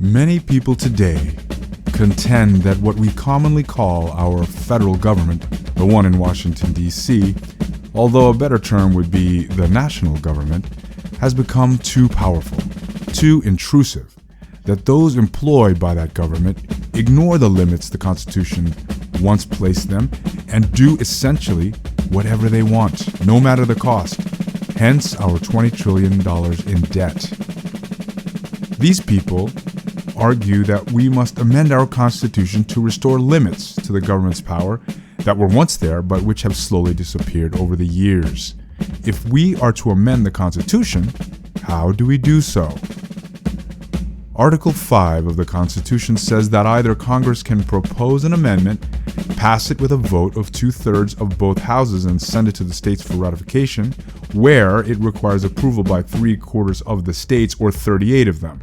Many people today contend that what we commonly call our federal government, the one in Washington, D.C., although a better term would be the national government, has become too powerful, too intrusive, that those employed by that government ignore the limits the Constitution once placed them and do essentially whatever they want, no matter the cost, hence our $20 trillion in debt. These people argue that we must amend our Constitution to restore limits to the government's power that were once there but which have slowly disappeared over the years. If we are to amend the Constitution, how do we do so? Article 5 of the Constitution says that either Congress can propose an amendment, pass it with a vote of 2/3 of both houses and send it to the states for ratification, where it requires approval by 3/4 of the states or 38 of them.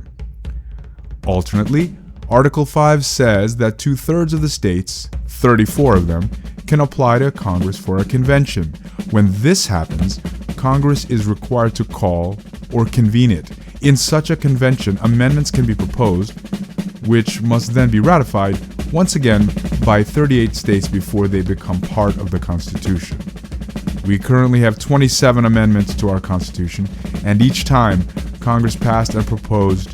Alternately, Article 5 says that 2/3 of the states, 34 of them, can apply to Congress for a convention. When this happens, Congress is required to call or convene it. In such a convention, amendments can be proposed, which must then be ratified, once again, by 38 states before they become part of the Constitution. We currently have 27 amendments to our Constitution, and each time Congress passed and proposed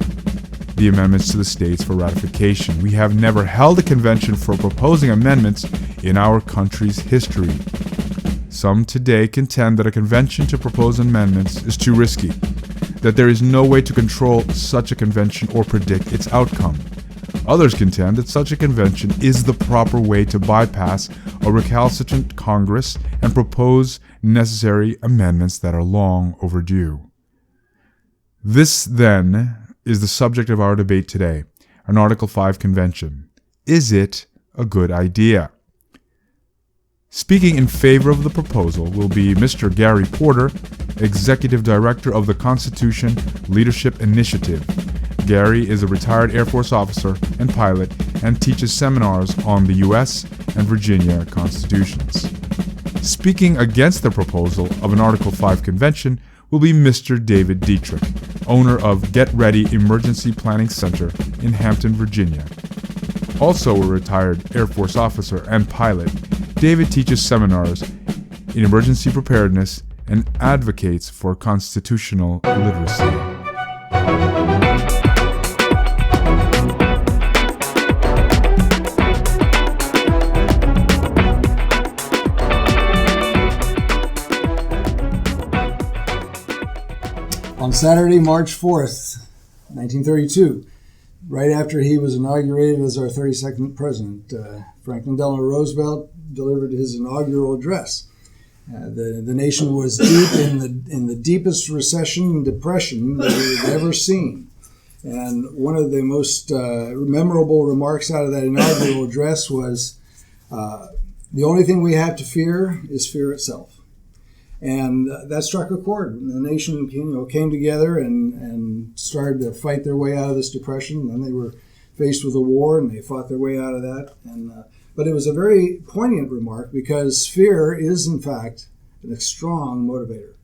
the amendments to the states for ratification. We have never held a convention for proposing amendments in our country's history. Some today contend that a convention to propose amendments is too risky, that there is no way to control such a convention or predict its outcome. Others contend that such a convention is the proper way to bypass a recalcitrant Congress and propose necessary amendments that are long overdue. This, then, is the subject of our debate today, an Article 5 convention. Is it a good idea? Speaking in favor of the proposal will be Mr. Gary Porter, Executive Director of the Constitution Leadership Initiative. Gary is a retired Air Force officer and pilot and teaches seminars on the U.S. and Virginia constitutions. Speaking against the proposal of an Article 5 convention will be Mr. David Dietrich, owner of Get Ready Emergency Planning Center in Hampton, Virginia. Also a retired Air Force officer and pilot, David teaches seminars in emergency preparedness and advocates for constitutional literacy. On Saturday, March 4th, 1932, right after he was inaugurated as our 32nd president, Franklin Delano Roosevelt delivered his inaugural address. The nation was deep in the deepest recession and depression that we had ever seen. And one of the most memorable remarks out of that inaugural address was, the only thing we have to fear is fear itself. And that struck a chord. The nation came together and started to fight their way out of this depression. And then they were faced with a war, and they fought their way out of that. But it was a very poignant remark, because fear is, in fact, a strong motivator.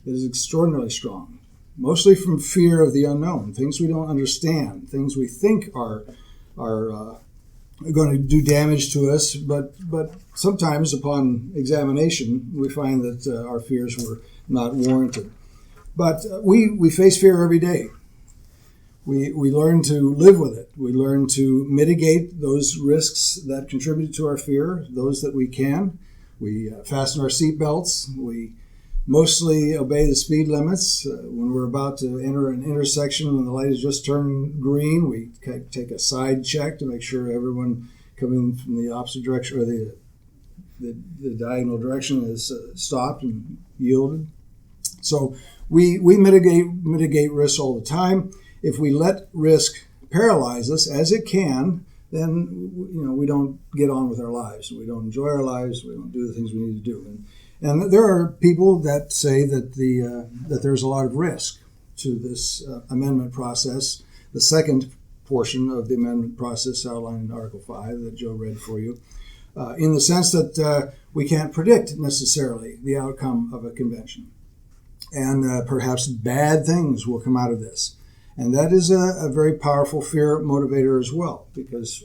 It is extraordinarily strong, mostly from fear of the unknown, things we don't understand, things we think are going to do damage to us, but sometimes upon examination we find that our fears were not warranted. But we face fear every day. We learn to live with it. We learn to mitigate those risks that contribute to our fear, those that we can. We fasten our seatbelts. We mostly obey the speed limits. When we're about to enter an intersection, when the light has just turned green, we take a side check to make sure everyone coming from the opposite direction or the diagonal direction is stopped and yielded. So we mitigate risks all the time. If we let risk paralyze us, as it can, then we don't get on with our lives. We don't enjoy our lives. We don't do the things we need to do. And there are people that say that that there's a lot of risk to this amendment process, the second portion of the amendment process outlined in Article 5 that Joe read for you, in the sense that we can't predict necessarily the outcome of a convention. And perhaps bad things will come out of this. And that is a very powerful fear motivator as well, because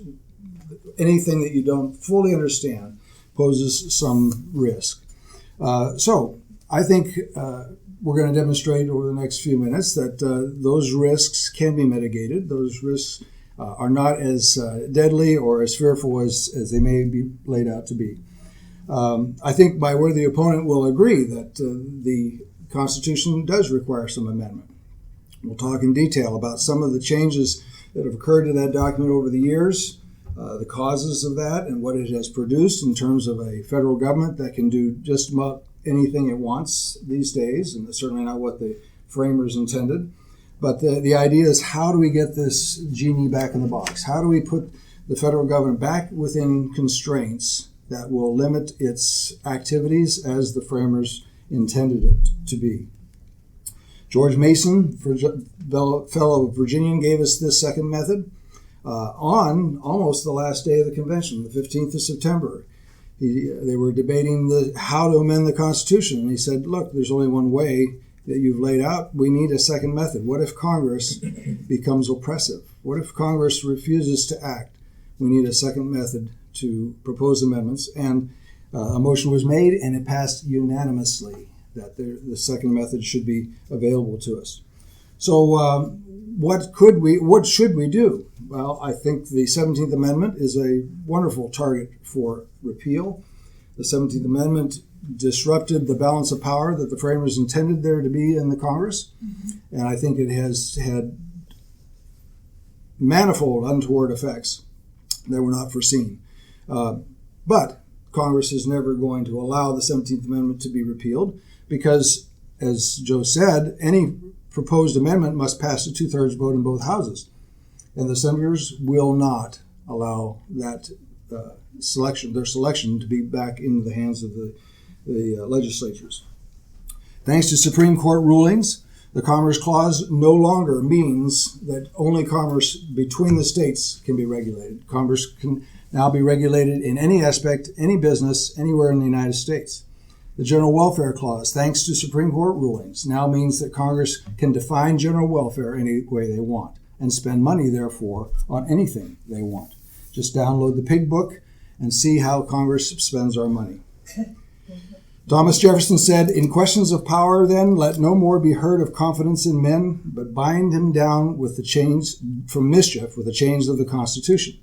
anything that you don't fully understand poses some risk. So I think we're going to demonstrate over the next few minutes that those risks can be mitigated. Those risks are not as deadly or as fearful as they may be laid out to be. I think my worthy opponent will agree that the Constitution does require some amendment. We'll talk in detail about some of the changes that have occurred to that document over the years, the causes of that, and what it has produced in terms of a federal government that can do just about anything it wants these days, and that's certainly not what the framers intended. But the idea is, how do we get this genie back in the box? How do we put the federal government back within constraints that will limit its activities as the framers intended it to be? George Mason, fellow Virginian, gave us this second method on almost the last day of the convention, the 15th of September. They were debating how to amend the Constitution, and he said, look, there's only one way that you've laid out. We need a second method. What if Congress becomes oppressive? What if Congress refuses to act? We need a second method to propose amendments. And a motion was made, and it passed unanimously that the second method should be available to us. So what should we do? Well, I think the 17th Amendment is a wonderful target for repeal. The 17th Amendment disrupted the balance of power that the framers intended there to be in the Congress, and I think it has had manifold untoward effects that were not foreseen. But Congress is never going to allow the 17th Amendment to be repealed because, as Joe said, any proposed amendment must pass a 2/3 vote in both houses, and the senators will not allow that their selection to be back into the hands of the legislatures. Thanks to Supreme Court rulings, the Commerce Clause no longer means that only commerce between the states can be regulated. Commerce can now be regulated in any aspect, any business, anywhere in the United States. The General Welfare Clause, thanks to Supreme Court rulings, now means that Congress can define general welfare any way they want and spend money, therefore, on anything they want. Just download the pig book and see how Congress spends our money. Thomas Jefferson said, in questions of power, then, let no more be heard of confidence in men, but bind him down with the chains from mischief with the chains of the Constitution.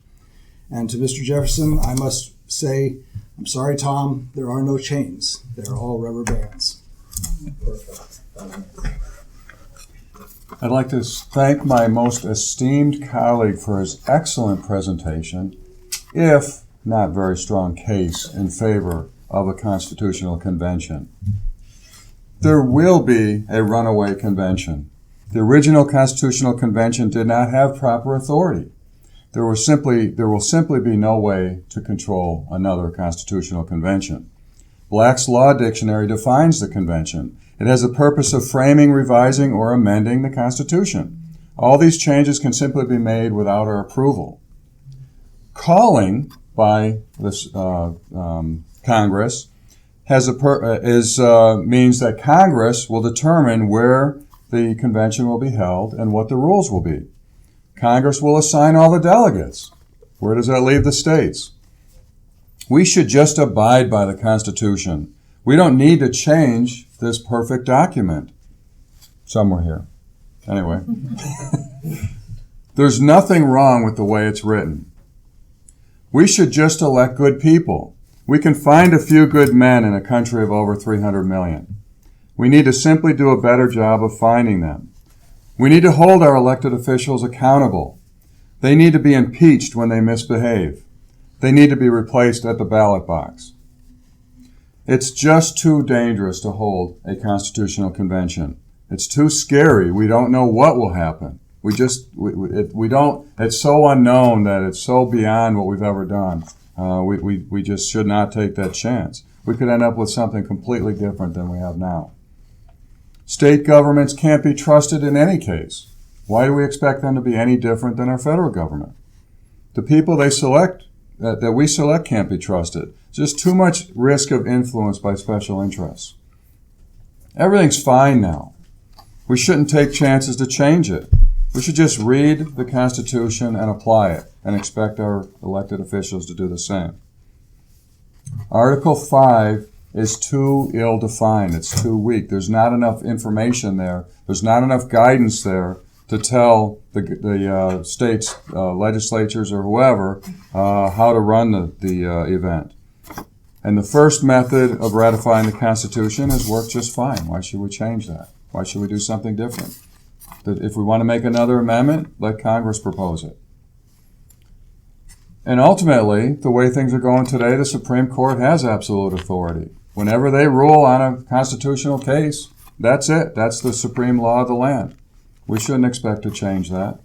And to Mr. Jefferson, I must say, I'm sorry, Tom, there are no chains. They're all rubber bands. Perfect. I'd like to thank my most esteemed colleague for his excellent presentation, if not very strong case in favor of a constitutional convention. There will be a runaway convention. The original constitutional convention did not have proper authority. There will simply be no way to control another constitutional convention. Black's Law Dictionary defines the convention. It has the purpose of framing, revising, or amending the Constitution. All these changes can simply be made without our approval. Calling by this Congress means that Congress will determine where the convention will be held and what the rules will be. Congress will assign all the delegates. Where does that leave the states? We should just abide by the Constitution. We don't need to change this perfect document. Somewhere here. Anyway. There's nothing wrong with the way it's written. We should just elect good people. We can find a few good men in a country of over 300 million. We need to simply do a better job of finding them. We need to hold our elected officials accountable. They need to be impeached when they misbehave. They need to be replaced at the ballot box. It's just too dangerous to hold a constitutional convention. It's too scary. We don't know what will happen. We don't, it's so unknown that it's so beyond what we've ever done. We just should not take that chance. We could end up with something completely different than we have now. State governments can't be trusted in any case. Why do we expect them to be any different than our federal government? The people they select, that we select, can't be trusted. Just too much risk of influence by special interests. Everything's fine now. We shouldn't take chances to change it. We should just read the Constitution and apply it and expect our elected officials to do the same. Article 5 is too ill-defined. It's too weak. There's not enough information there. There's not enough guidance there to tell the states' legislatures or whoever how to run the event. And the first method of ratifying the Constitution has worked just fine. Why should we change that? Why should we do something different? That if we want to make another amendment, let Congress propose it. And ultimately, the way things are going today, the Supreme Court has absolute authority. Whenever they rule on a constitutional case, that's it. That's the supreme law of the land. We shouldn't expect to change that.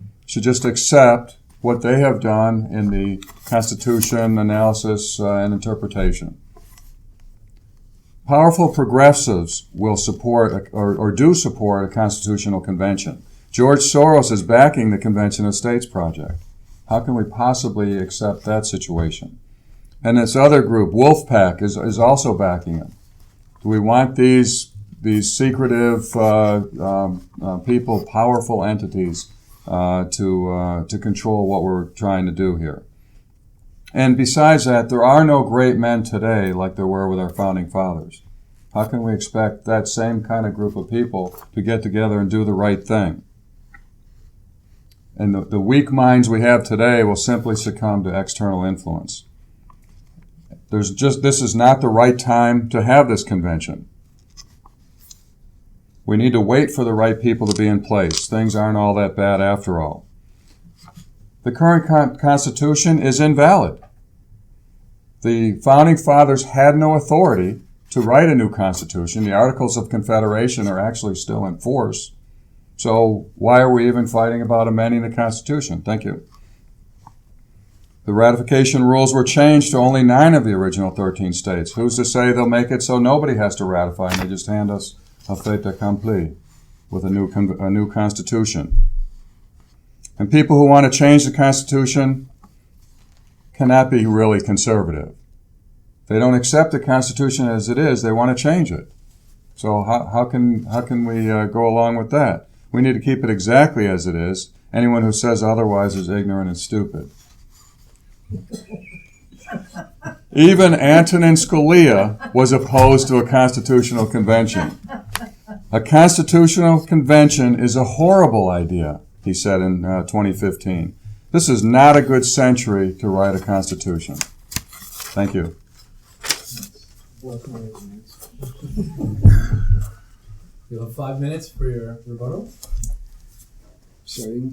We should just accept what they have done in the Constitution analysis and interpretation. Powerful progressives will support or do support a constitutional convention. George Soros is backing the Convention of States project. How can we possibly accept that situation? And this other group, Wolfpack, is also backing him. Do we want these secretive people, powerful entities, to control what we're trying to do here? And besides that, there are no great men today like there were with our founding fathers. How can we expect that same kind of group of people to get together and do the right thing? And the weak minds we have today will simply succumb to external influence. This is not the right time to have this convention. We need to wait for the right people to be in place. Things aren't all that bad after all. The current Constitution is invalid. The Founding Fathers had no authority to write a new Constitution. The Articles of Confederation are actually still in force. So why are we even fighting about amending the Constitution? Thank you. The ratification rules were changed to only 9 of the original 13 states. Who's to say they'll make it so nobody has to ratify and they just hand us a fait accompli with a new Constitution? And people who want to change the Constitution cannot be really conservative. They don't accept the Constitution as it is. They want to change it. So how can we go along with that? We need to keep it exactly as it is. Anyone who says otherwise is ignorant and stupid. Even Antonin Scalia was opposed to a constitutional convention. A constitutional convention is a horrible idea, he said in 2015. This is not a good century to write a constitution. Thank you. You have 5 minutes for your rebuttal. Sorry.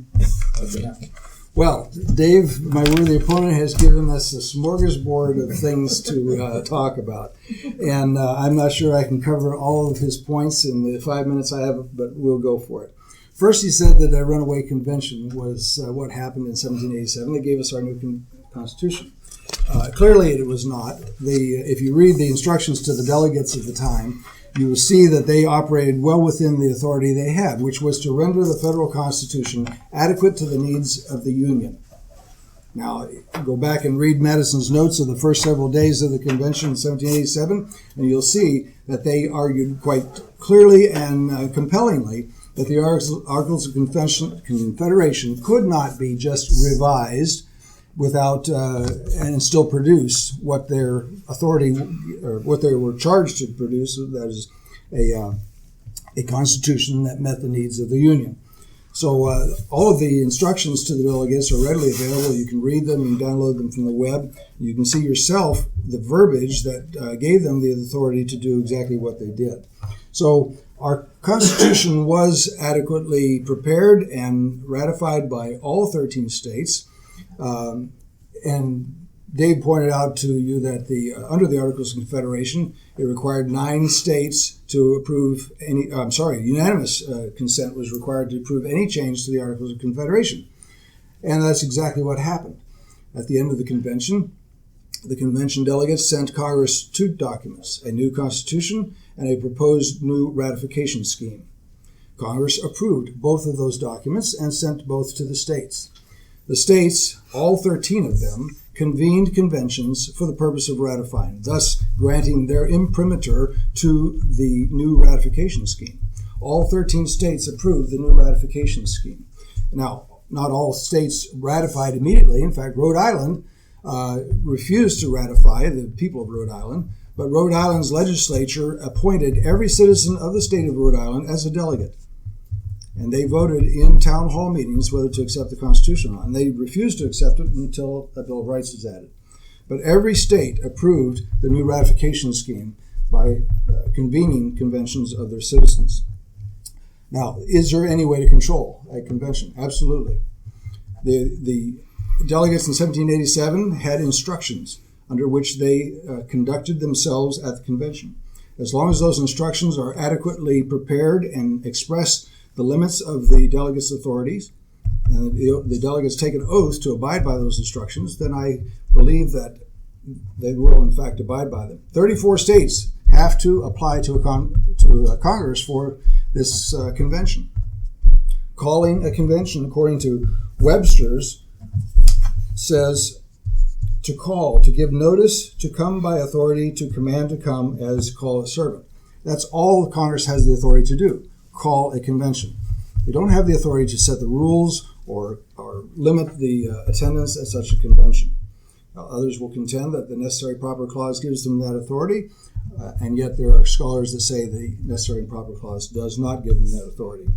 Okay. Well, Dave, my worthy opponent, has given us a smorgasbord of things to talk about. And I'm not sure I can cover all of his points in the 5 minutes I have, but we'll go for it. First, he said that a runaway convention was what happened in 1787. They gave us our new Constitution. Clearly, it was not. If you read the instructions to the delegates at the time, you will see that they operated well within the authority they had, which was to render the federal Constitution adequate to the needs of the Union. Now, go back and read Madison's notes of the first several days of the convention in 1787, and you'll see that they argued quite clearly and compellingly that the Articles of Confederation could not be just revised without and still produce what their authority or what they were charged to produce, that is a constitution that met the needs of the Union. So all of the instructions to the delegates are readily available. You can read them and download them from the web. You can see yourself the verbiage that gave them the authority to do exactly what they did. So our Constitution was adequately prepared and ratified by all 13 states. And Dave pointed out to you that under the Articles of Confederation, it required 9 states to approve unanimous consent was required to approve any change to the Articles of Confederation. And that's exactly what happened. At the end of the convention delegates sent Congress 2 documents, a new Constitution and a proposed new ratification scheme. Congress approved both of those documents and sent both to the states. The states, all 13 of them, convened conventions for the purpose of ratifying, thus granting their imprimatur to the new ratification scheme. all 13 states approved the new ratification scheme. Now, not all states ratified immediately. In fact, Rhode Island refused to ratify, the people of Rhode Island, but Rhode Island's legislature appointed every citizen of the state of Rhode Island as a delegate. And they voted in town hall meetings whether to accept the Constitution or not. And they refused to accept it until a Bill of Rights was added. But every state approved the new ratification scheme by convening conventions of their citizens. Now, is there any way to control a convention? Absolutely. The delegates in 1787 had instructions under which they conducted themselves at the convention. As long as those instructions are adequately prepared and express the limits of the delegates' authorities, and the delegates take an oath to abide by those instructions, then I believe that they will, in fact, abide by them. 34 states have to apply to Congress for this convention. Calling a convention, according to Webster's, says to call, to give notice, to come by authority, to command to come, as call a servant. That's all Congress has the authority to do, call a convention. They don't have the authority to set the rules or limit the attendance at such a convention. Others will contend that the necessary proper clause gives them that authority, and yet there are scholars that say the necessary and proper clause does not give them that authority.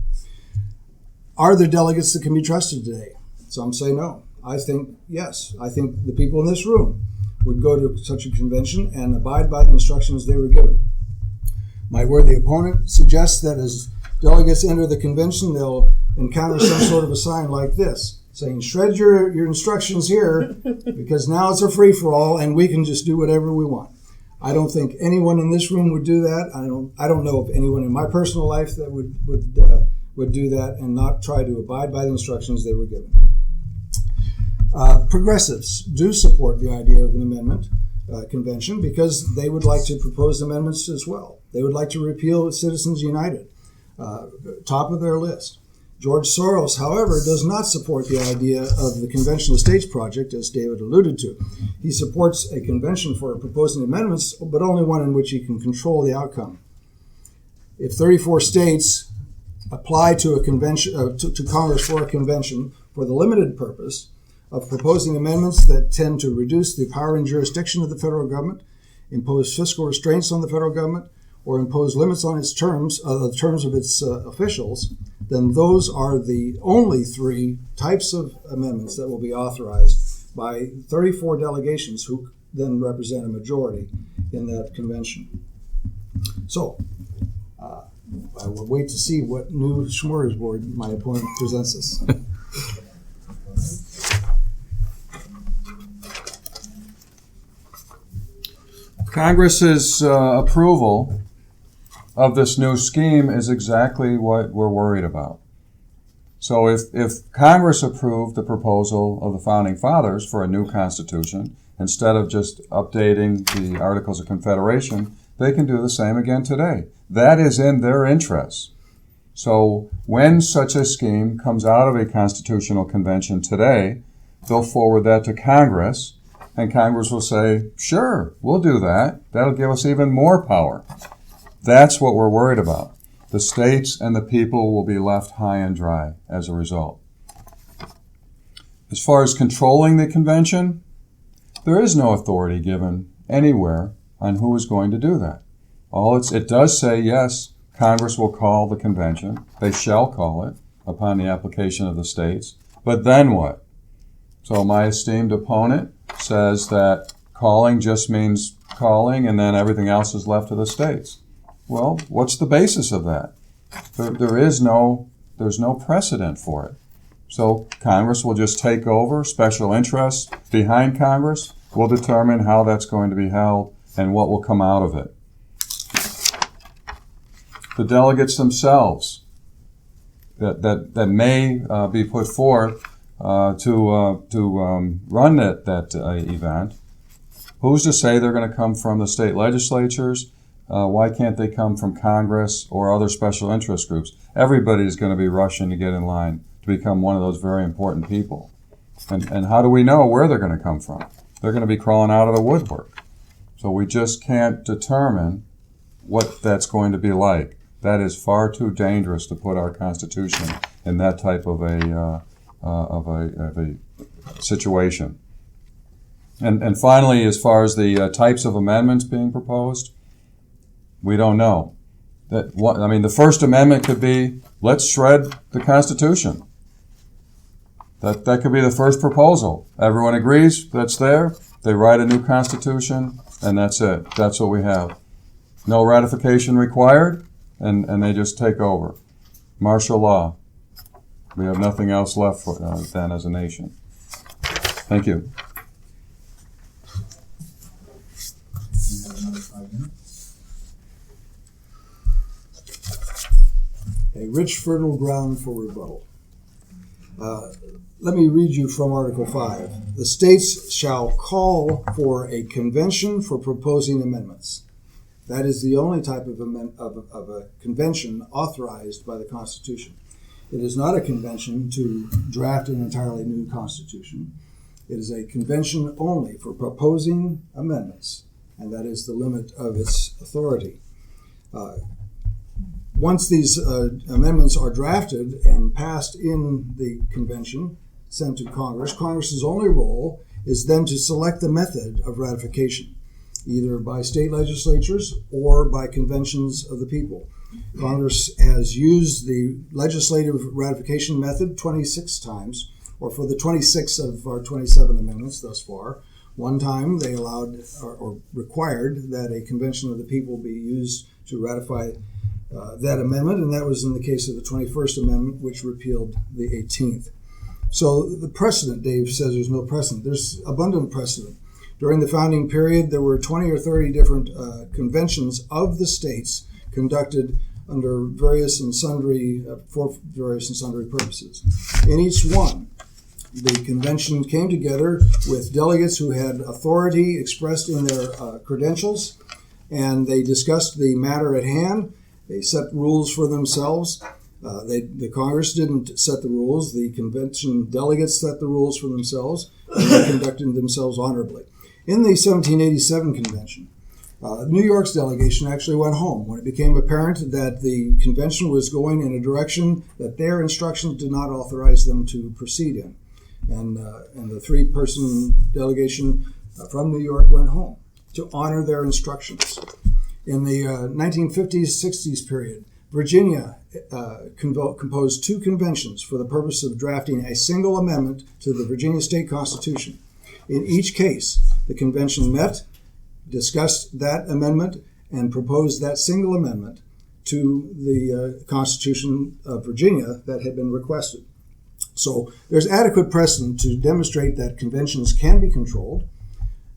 Are there delegates that can be trusted today? Some say no. I think yes. I think the people in this room would go to such a convention and abide by the instructions they were given. My worthy opponent suggests that as delegates enter the convention, they'll encounter some sort of a sign like this, saying, shred your instructions here, because now it's a free-for-all and we can just do whatever we want. I don't think anyone in this room would do that. I don't know of anyone in my personal life that would do that and not try to abide by the instructions they were given. Progressives do support the idea of an amendment convention because they would like to propose amendments as well. They would like to repeal Citizens United, top of their list. George Soros, however, does not support the idea of the Convention of States project, as David alluded to. He supports a convention for proposing amendments, but only one in which he can control the outcome. If 34 states apply to a convention, to Congress for a convention for the limited purpose of proposing amendments that tend to reduce the power and jurisdiction of the federal government, impose fiscal restraints on the federal government, or impose limits on its terms, the terms of its officials, then those are the only three types of amendments that will be authorized by 34 delegations who then represent a majority in that convention. So, I will wait to see what new smorgasbord my opponent presents us. Congress's approval of this new scheme is exactly what we're worried about. So if Congress approved the proposal of the Founding Fathers for a new Constitution, instead of just updating the Articles of Confederation, they can do the same again today. That is in their interest. So when such a scheme comes out of a constitutional convention today, they'll forward that to Congress, and Congress will say, sure, we'll do that. That'll give us even more power. That's what we're worried about. The states and the people will be left high and dry as a result. As far as controlling the convention, there is no authority given anywhere on who is going to do that. It does say, yes, Congress will call the convention. They shall call it upon the application of the states. But then what? So my esteemed opponent says that calling just means calling and then everything else is left to the states. Well, what's the basis of that? There's no precedent for it. So Congress will just take over. Special interests behind Congress will determine how that's going to be held and what will come out of it. The delegates themselves that may be put forth to run that event, who's to say they're going to come from the state legislatures? Why can't they come from Congress or other special interest groups? Everybody's going to be rushing to get in line to become one of those very important people. And how do we know where they're going to come from? They're going to be crawling out of the woodwork. So we just can't determine what that's going to be like. That is far too dangerous to put our Constitution in that type of a situation. And finally, as far as the types of amendments being proposed, we don't know. The First Amendment could be, let's shred the Constitution. That could be the first proposal. Everyone agrees that's there. They write a new Constitution, and that's it. That's what we have. No ratification required, and they just take over. Martial law. We have nothing else left for then as a nation. Thank you. You have another 5 minutes. A rich, fertile ground for rebuttal. Let me read you from Article 5. The states shall call for a convention for proposing amendments. That is the only type of a convention authorized by the Constitution. It is not a convention to draft an entirely new Constitution. It is a convention only for proposing amendments, and that is the limit of its authority. Once these amendments are drafted and passed in the convention, sent to Congress, Congress's only role is then to select the method of ratification, either by state legislatures or by conventions of the people. Congress has used the legislative ratification method 26 times, or for the 26 of our 27 amendments thus far. One time they allowed or required that a convention of the people be used to ratify that amendment, and that was in the case of the 21st Amendment, which repealed the 18th. So the precedent, Dave says there's no precedent. There's abundant precedent. During the founding period, there were 20 or 30 different conventions of the states conducted under various and sundry, for various and sundry purposes. In each one, the convention came together with delegates who had authority expressed in their credentials, and they discussed the matter at hand. They set rules for themselves. The Congress didn't set the rules. The convention delegates set the rules for themselves, and they conducted themselves honorably. In the 1787 convention, New York's delegation actually went home when it became apparent that the convention was going in a direction that their instructions did not authorize them to proceed in. And the three-person delegation from New York went home to honor their instructions. In the 1950s, 60s period, Virginia composed two conventions for the purpose of drafting a single amendment to the Virginia State Constitution. In each case, the convention met, discussed that amendment, and proposed that single amendment to the Constitution of Virginia that had been requested. So there's adequate precedent to demonstrate that conventions can be controlled,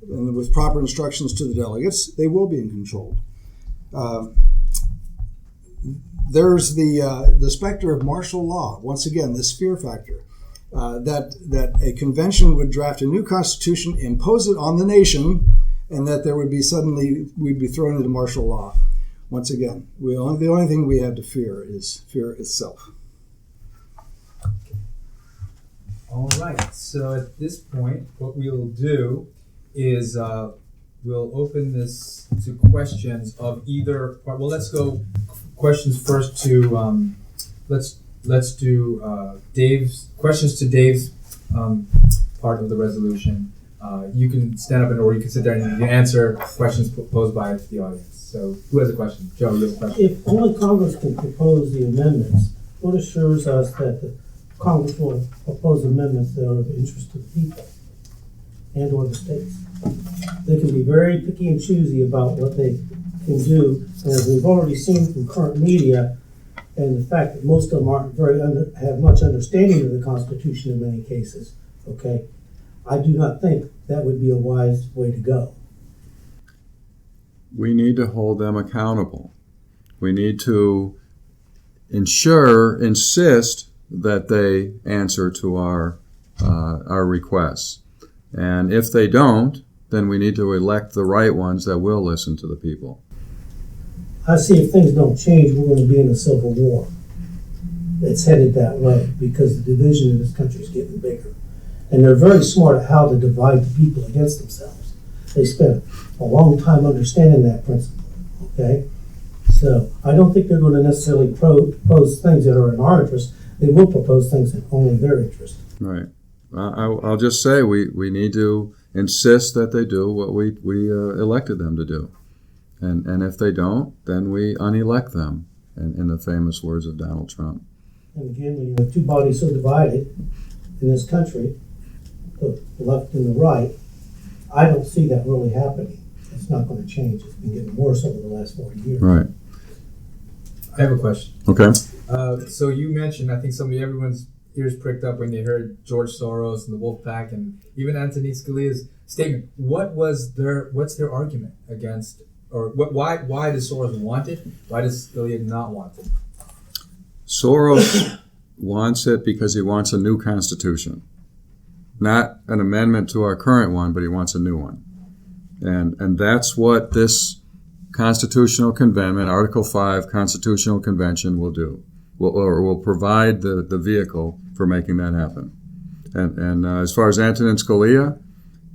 and with proper instructions to the delegates, they will be controlled. There's the specter of martial law. Once again, this fear factor that a convention would draft a new constitution, impose it on the nation, and that there would be we'd be thrown into martial law. Once again, the only thing we have to fear is fear itself. All right. So at this point, what we will do is we'll open this to questions of either. Well, let's go questions first to let's do Dave's questions to Dave's part of the resolution. You can stand up or you can sit there and you can answer questions posed by the audience. So who has a question? Joe, you have a question? If only Congress can propose the amendments, what assures us that the Congress will propose amendments that are of interest to the people and or the states? They can be very picky and choosy about what they can do, and as we've already seen from current media, and the fact that most of them aren't have much understanding of the Constitution in many cases, okay, I do not think that would be a wise way to go. We need to hold them accountable. We need to insist that they answer to our requests. And if they don't, then we need to elect the right ones that will listen to the people. I see if things don't change, we're going to be in a civil war. It's headed that way because the division in this country is getting bigger. And they're very smart at how to divide the people against themselves. They spent a long time understanding that principle, okay? So I don't think they're going to necessarily propose things that are in our interest. They will propose things that only their interest. Right. I'll just say we need to insist that they do what we elected them to do. And if they don't, then we unelect them, in the famous words of Donald Trump. And again, when you have two bodies so divided in this country, the left and the right, I don't see that really happening. It's not going to change. It's been getting worse over the last 40 years. Right. I have a question. Okay. So you mentioned, I think everyone's ears pricked up when they heard George Soros and the Wolf Pack and even Antonin Scalia's statement. What's their argument against, or why does Soros want it? Why does Scalia not want it? Soros wants it because he wants a new constitution. Not an amendment to our current one, but he wants a new one. And that's what this Constitutional Convention, Article 5 Constitutional Convention will do. Will provide the vehicle for making that happen. And as far as Antonin Scalia,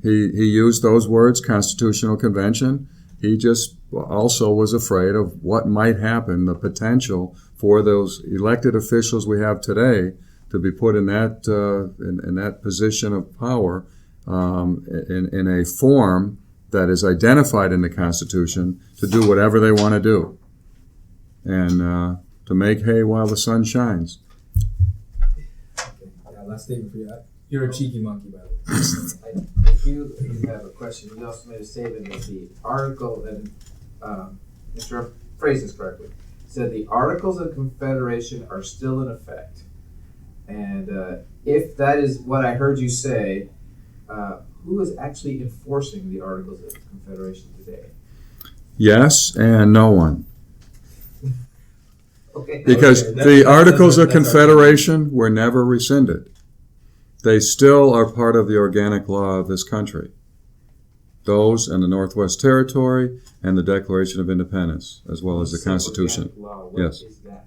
he used those words, Constitutional Convention. He just also was afraid of what might happen, the potential for those elected officials we have today to be put in that position of power in a form that is identified in the Constitution to do whatever they want to do, and to make hay while the sun shines. Okay. Yeah, last statement for you. You're a cheeky monkey, by the way. If you have a question, you also made a statement that the article, and make sure I phrase this correctly, said the Articles of Confederation are still in effect. And if that is what I heard you say, who is actually enforcing the Articles of Confederation today? Yes, and no one. Okay. Because Okay, the Articles of Confederation were never rescinded. They still are part of the organic law of this country. Those and the Northwest Territory and the Declaration of Independence, as well as the Constitution. Law, what Yes. is that?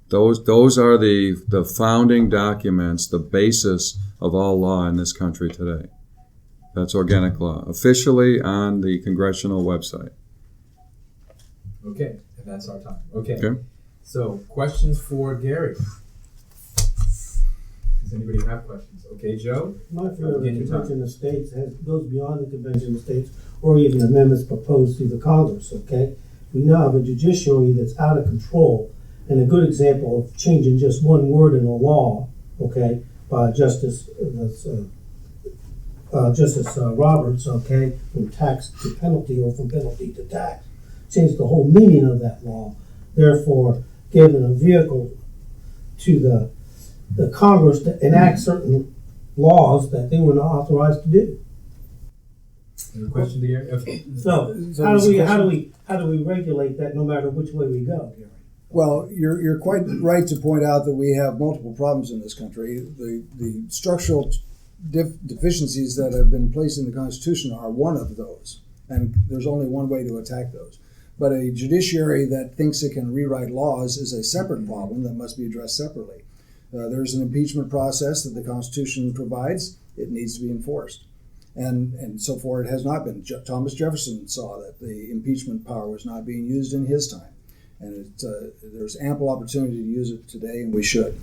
Those are the founding documents, the basis of all law in this country today. That's organic law, officially on the congressional website. Okay, and that's our time. Okay. Okay. So, questions for Gary? Does anybody have questions? Okay, Joe? My fear of the Again, your Convention of States goes beyond the Convention of States or even amendments proposed through the Congress, okay? We now have a judiciary that's out of control, and a good example of changing just one word in a law, okay, by Justice Roberts, okay, from tax to penalty or from penalty to tax, changed the whole meaning of that law, therefore giving a vehicle to the Congress to enact certain laws that they were not authorized to do. Any question to Gary? Okay. So how do we regulate that no matter which way we go, Gary? Well, you're quite right to point out that we have multiple problems in this country. The structural deficiencies that have been placed in the Constitution are one of those, and there's only one way to attack those. But a judiciary that thinks it can rewrite laws is a separate problem that must be addressed separately. There's an impeachment process that the Constitution provides. It needs to be enforced. And so far it has not been. Thomas Jefferson saw that the impeachment power was not being used in his time. And there's ample opportunity to use it today, and we should.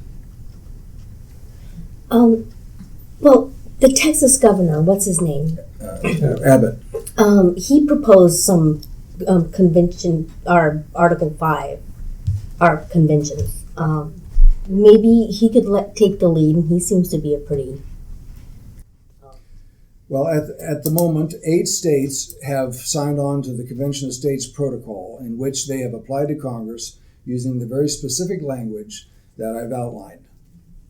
Well, the Texas governor, what's his name? Abbott. He proposed some convention, our Article 5, our conventions. Maybe he could take the lead, and he seems to be a pretty... Well, at the moment, 8 states have signed on to the Convention of States Protocol, in which they have applied to Congress using the very specific language that I've outlined.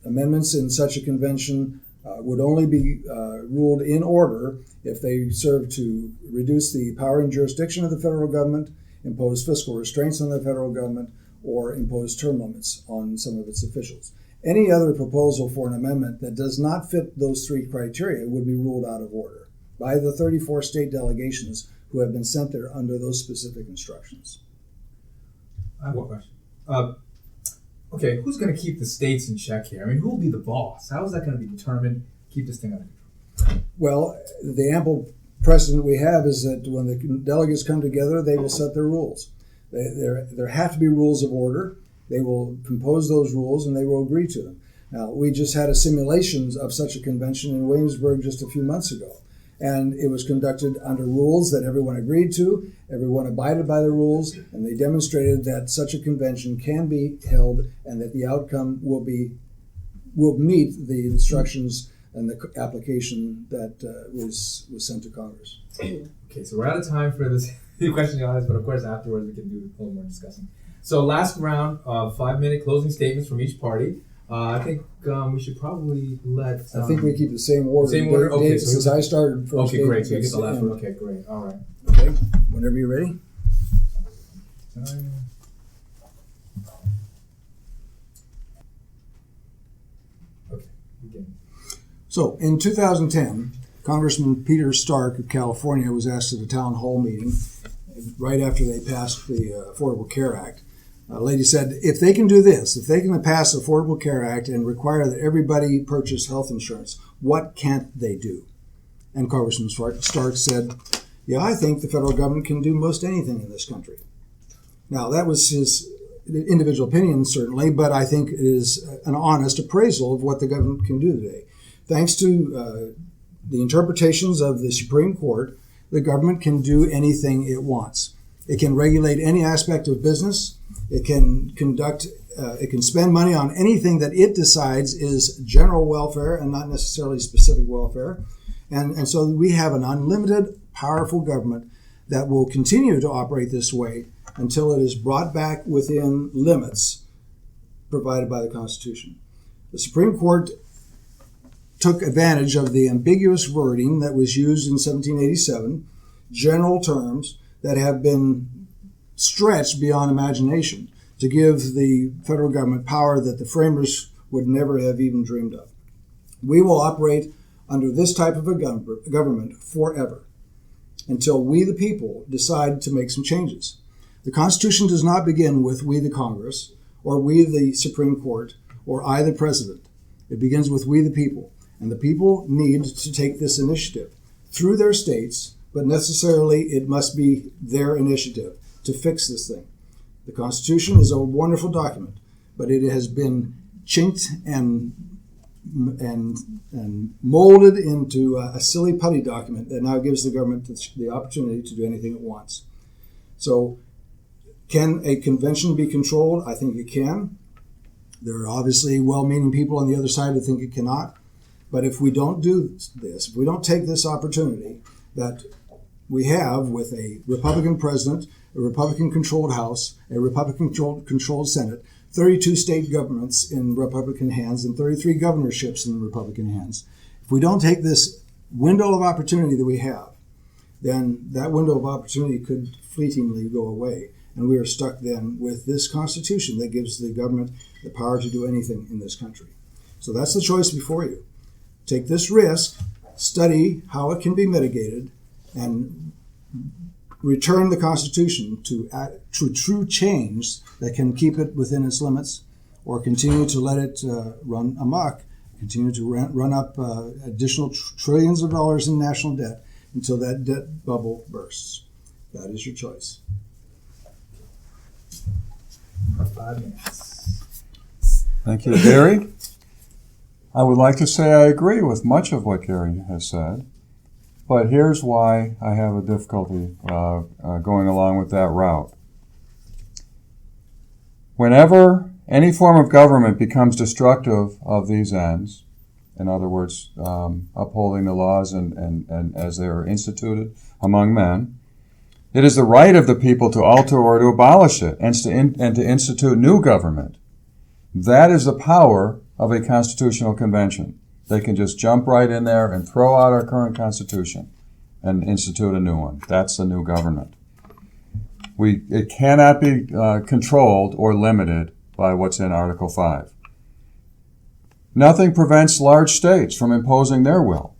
Amendments in such a convention would only be ruled in order if they serve to reduce the power and jurisdiction of the federal government, impose fiscal restraints on the federal government, or impose term limits on some of its officials. Any other proposal for an amendment that does not fit those 3 criteria would be ruled out of order by the 34 state delegations who have been sent there under those specific instructions. I have one question. Okay, who's going to keep the states in check here? I mean, who will be the boss? How is that going to be determined? Keep this thing under control. Well, the ample precedent we have is that when the delegates come together, they will set their rules. There have to be rules of order. They will compose those rules and they will agree to them. Now, we just had a simulation of such a convention in Williamsburg just a few months ago. And it was conducted under rules that everyone agreed to, everyone abided by the rules, and they demonstrated that such a convention can be held and that the outcome will meet the instructions and the application that was sent to Congress. Okay, so we're out of time for this question in the audience, but of course afterwards we can do a little more discussing. So last round of 5-minute closing statements from each party. I think we should probably let. I think we keep the same order. Same order. Okay, so since I started first. Okay, great. So you get the last one. Okay, great. All right. Okay, whenever you're ready. Okay, begin. So in 2010, Congressman Peter Stark of California was asked at a town hall meeting right after they passed the Affordable Care Act. A lady said, if they can do this, if they can pass the Affordable Care Act and require that everybody purchase health insurance, what can't they do? And Congressman Stark said, yeah, I think the federal government can do most anything in this country. Now, that was his individual opinion, certainly, but I think it is an honest appraisal of what the government can do today. Thanks to the interpretations of the Supreme Court, the government can do anything it wants. It can regulate any aspect of business. It can it can spend money on anything that it decides is general welfare and not necessarily specific welfare. And so we have an unlimited, powerful government that will continue to operate this way until it is brought back within limits provided by the Constitution. The Supreme Court took advantage of the ambiguous wording that was used in 1787, general terms that have been stretched beyond imagination to give the federal government power that the framers would never have even dreamed of. We will operate under this type of a government forever until we, the people, decide to make some changes. The Constitution does not begin with we, the Congress, or we, the Supreme Court, or I, the President. It begins with we, the people. And the people need to take this initiative through their states, but necessarily it must be their initiative to fix this thing. The Constitution is a wonderful document, but it has been chinked and molded into a silly putty document that now gives the government the opportunity to do anything it wants. So can a convention be controlled? I think it can. There are obviously well-meaning people on the other side who think it cannot. But if we don't do this, if we don't take this opportunity that we have with a Republican president, a Republican-controlled House, a Republican-controlled Senate, 32 state governments in Republican hands, and 33 governorships in Republican hands. If we don't take this window of opportunity that we have, then that window of opportunity could fleetingly go away. And we are stuck then with this Constitution that gives the government the power to do anything in this country. So that's the choice before you. Take this risk, study how it can be mitigated, and return the Constitution to true change that can keep it within its limits, or continue to let it run amok, continue to run up additional trillions of dollars in national debt until that debt bubble bursts. That is your choice. 5 minutes. Thank you, Gary. I would like to say I agree with much of what Gary has said, but here's why I have a difficulty going along with that route. Whenever any form of government becomes destructive of these ends, in other words, upholding the laws and as they are instituted among men, it is the right of the people to alter or to abolish it and to institute new government. That is the power of a constitutional convention. They can just jump right in there and throw out our current constitution and institute a new one. That's the new government. It cannot be controlled or limited by what's in Article 5. Nothing prevents large states from imposing their will.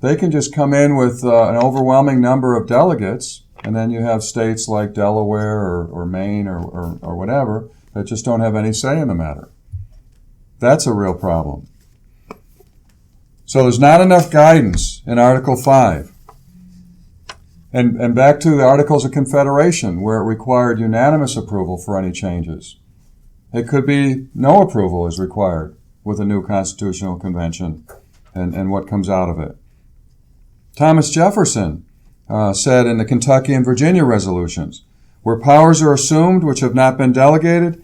They can just come in with an overwhelming number of delegates, and then you have states like Delaware or Maine or whatever that just don't have any say in the matter. That's a real problem. So there's not enough guidance in Article 5. And back to the Articles of Confederation, where it required unanimous approval for any changes. It could be no approval is required with a new constitutional convention and what comes out of it. Thomas Jefferson said in the Kentucky and Virginia resolutions, where powers are assumed which have not been delegated,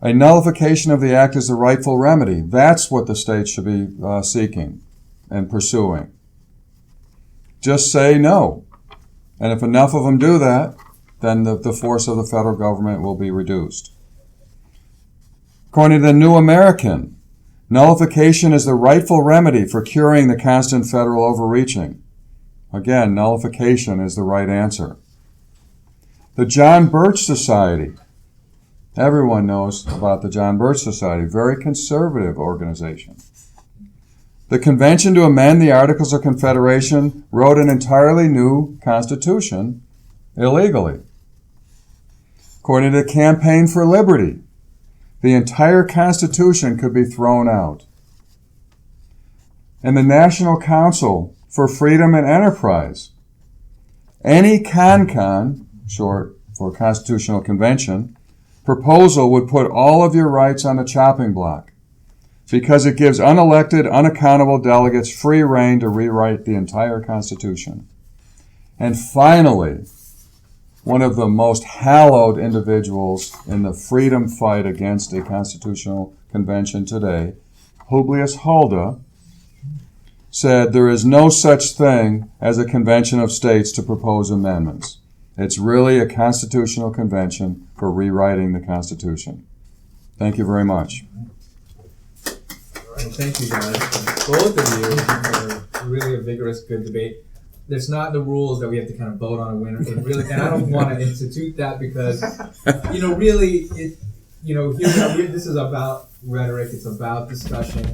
a nullification of the act is the rightful remedy. That's what the states should be seeking and pursuing. Just say no. And if enough of them do that, then the force of the federal government will be reduced. According to the New American, nullification is the rightful remedy for curing the constant federal overreaching. Again, nullification is the right answer. The John Birch Society. Everyone knows about the John Birch Society, very conservative organization. The convention to amend the Articles of Confederation wrote an entirely new constitution illegally. According to the Campaign for Liberty, the entire Constitution could be thrown out. And the National Council for Freedom and Enterprise, any CONCON, short for Constitutional Convention, proposal would put all of your rights on the chopping block because it gives unelected, unaccountable delegates free rein to rewrite the entire Constitution. And finally, one of the most hallowed individuals in the freedom fight against a constitutional convention today, Publius Hulda, said there is no such thing as a convention of states to propose amendments. It's really a constitutional convention for rewriting the Constitution. Thank you very much. Well, thank you guys, both of you, for really a vigorous, good debate. There's not the rules that we have to kind of vote on a winner. It really, and I don't want to institute that because, really, this is about rhetoric. It's about discussion.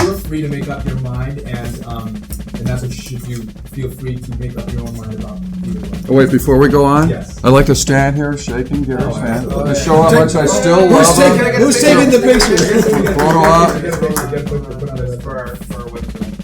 You're free to make up your mind, and that's what you should do. Feel free to make up your own mind about either one. Oh, wait, before we go on, Yes. I'd like to stand here shaking Gary's hand absolutely. to show how much I still love him. Who's taking the picture? Photo op. For our website.